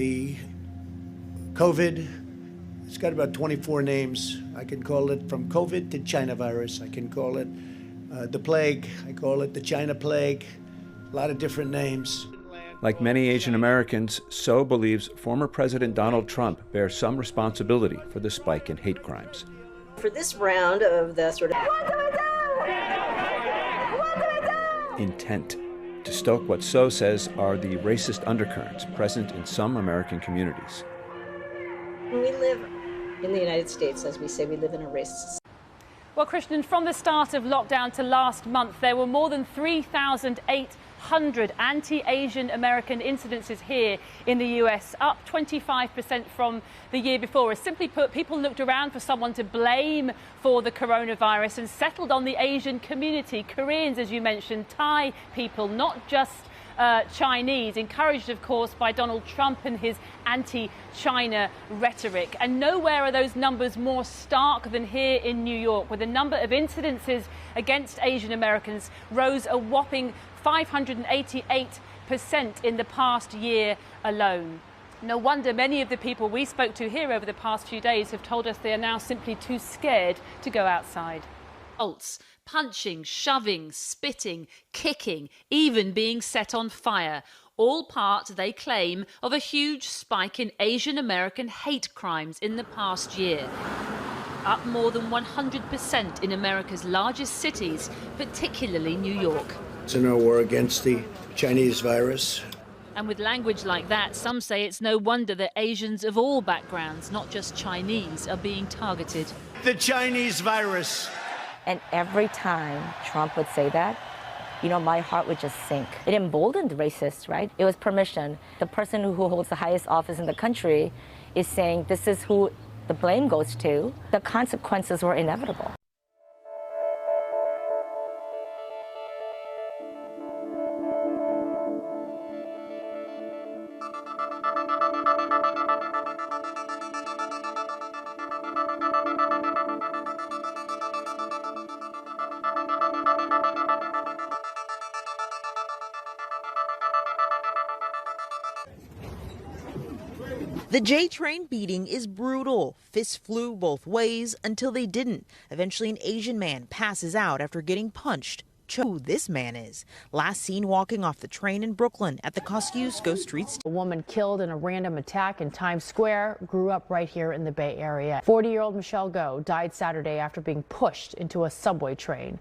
The COVID, it's got about 24 names. I can call it from COVID to China virus. I can call it the plague. I call it the China plague. A lot of different names. Like many Asian Americans, So believes former President Donald Trump bears some responsibility for the spike in hate crimes. For this round of the sort of intent to stoke what So says are the racist undercurrents present in some American communities. we live in the United States, as we say, we live in a racist. Well, Christian, from the start of lockdown to last month, there were more than 3,800 anti-Asian American incidences here in the US, up 25% from the year before. As simply put, people looked around for someone to blame for the coronavirus and settled on the Asian community. Koreans, as you mentioned, Thai people, not just Chinese, encouraged, of course, by Donald Trump and his anti-China rhetoric. And nowhere are those numbers more stark than here in New York, where the number of incidences against Asian Americans rose a whopping 588% in the past year alone. No wonder many of the people we spoke to here over the past few days have told us they are now simply too scared to go outside. Punching, shoving, spitting, kicking, even being set on fire. All part, they claim, of a huge spike in Asian American hate crimes in the past year. Up more than 100% in America's largest cities, particularly New York. It's in our war against the Chinese virus. And with language like that, some say it's no wonder that Asians of all backgrounds, not just Chinese, are being targeted. The Chinese virus. And every time Trump would say that, my heart would just sink. It emboldened racists, right? It was permission. The person who holds the highest office in the country is saying this is who the blame goes to. The consequences were inevitable. The J-train beating is brutal. Fists flew both ways until they didn't. Eventually, an Asian man passes out after getting punched. Who this man is. Last seen walking off the train in Brooklyn at the Kosciuszko Street. A woman killed in a random attack in Times Square grew up right here in the Bay Area. 40-year-old Michelle Go died Saturday after being pushed into a subway train.